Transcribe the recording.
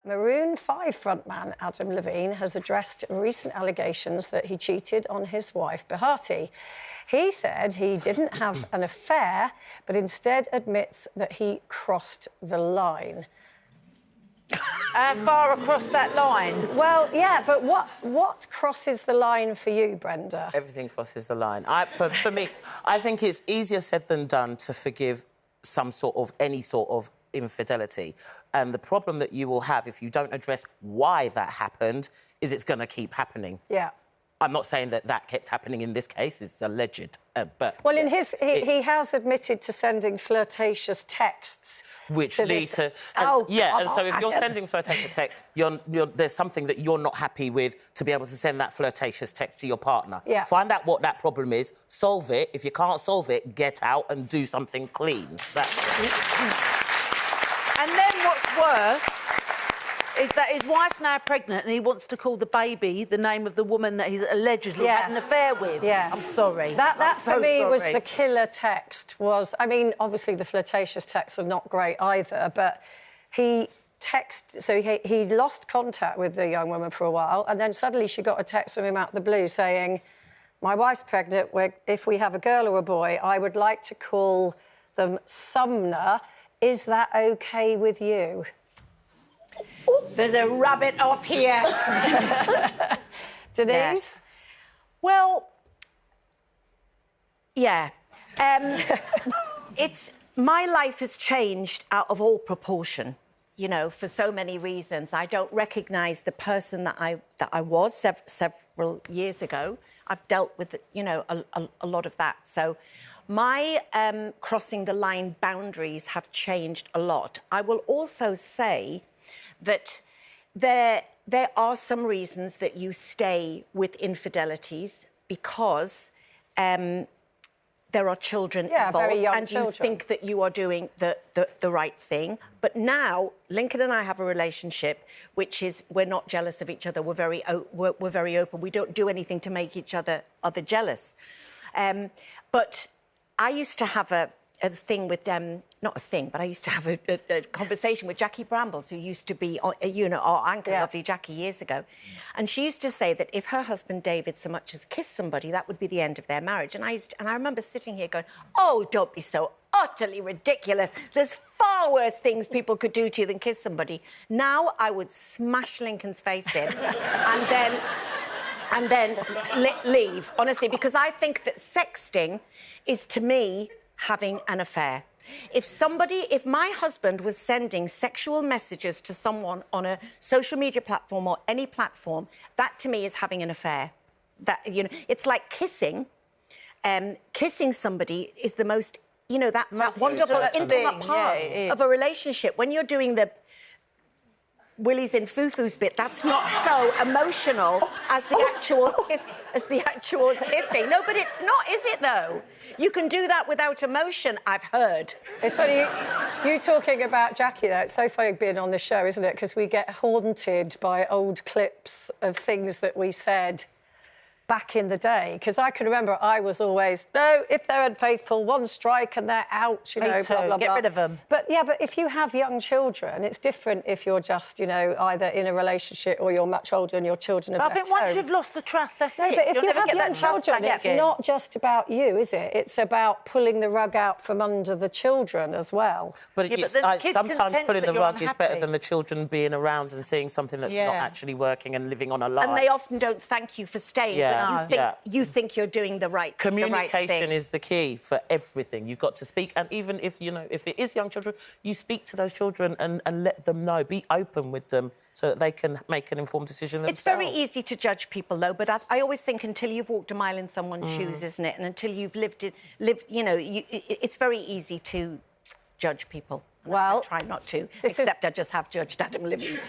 Maroon 5 frontman Adam Levine has addressed recent allegations that he cheated on his wife, Bahati. He said he didn't have an affair, but instead admits that he crossed the line. Far across that line? Well, yeah, but what crosses the line for you, Brenda? Everything crosses the line. For me, I think it's easier said than done to forgive any sort of infidelity. And the problem that you will have if you don't address why that happened is it's going to keep happening. Yeah. I'm not saying that kept happening in this case. It's alleged, but... Well, in he has admitted to sending flirtatious texts... Which lead to... and so if you're sending flirtatious texts, there's something that you're not happy with to be able to send that flirtatious text to your partner. Yeah. Find out what that problem is, solve it. If you can't solve it, get out and do something clean. And then what's worse is that his wife's now pregnant and he wants to call the baby the name of the woman that he's allegedly had an affair with. Yes. I'm sorry. That for me was the killer text. I mean, obviously the flirtatious texts are not great either, but he lost contact with the young woman for a while, and then suddenly she got a text from him out of the blue saying, "My wife's pregnant. If we have a girl or a boy, I would like to call them Sumner. Is that OK with you?" There's a rabbit off here. Denise? Yes. Well, yeah. My life has changed out of all proportion, you know, for so many reasons. I don't recognise the person that I was several years ago. I've dealt with, you know, a lot of that. So my crossing the line boundaries have changed a lot. I will also say that there are some reasons that you stay with infidelities because there are children involved, very young and children. You think that you are doing the right thing. But now Lincoln and I have a relationship which is we're not jealous of each other. We're very open. We don't do anything to make each other jealous. But I used to have a thing with not a thing, but I used to have a conversation with Jackie Brambles, who used to be, you know, our anchor, lovely Jackie, years ago. And she used to say that if her husband David so much as kissed somebody, that would be the end of their marriage. And I remember sitting here going, "Oh, don't be so utterly ridiculous. There's far worse things people could do to you than kiss somebody." Now I would smash Lincoln's face in and then leave, honestly, because I think that sexting is, to me, having an affair. If my husband was sending sexual messages to someone on a social media platform or any platform, that to me is having an affair. That, you know, it's like kissing. Kissing somebody is the most, you know, that wonderful, intimate part of a relationship. When you're doing the willies in foo-foos bit, that's not so emotional as the actual kissing. No, but it's not, is it, though? You can do that without emotion, I've heard. It's funny, you talking about Jackie, though. It's so funny being on the show, isn't it? Because we get haunted by old clips of things that we said back in the day. Because I can remember I was always, no, if they're unfaithful, one strike and they're out, you know, blah, blah, blah. Get rid of them. But, yeah, but if you have young children, it's different if you're just, you know, either in a relationship or you're much older and your children have I think once you've lost the trust, that's it. But if you have young children, it's not just about you, is it? It's about pulling the rug out from under the children as well. But, sometimes pulling the rug is better than the children being around and seeing something that's not actually working and living on a lie. And they often don't thank you for staying. Yeah. You think you're doing the right thing. Communication is the key for everything. You've got to speak, and even if, you know, if it is young children, you speak to those children and let them know. Be open with them so that they can make an informed decision themselves. It's very easy to judge people, though, but I always think until you've walked a mile in someone's shoes, isn't it? And until you've lived, you know, it's very easy to judge people. Well, I try not to, except I just have judged Adam Levine.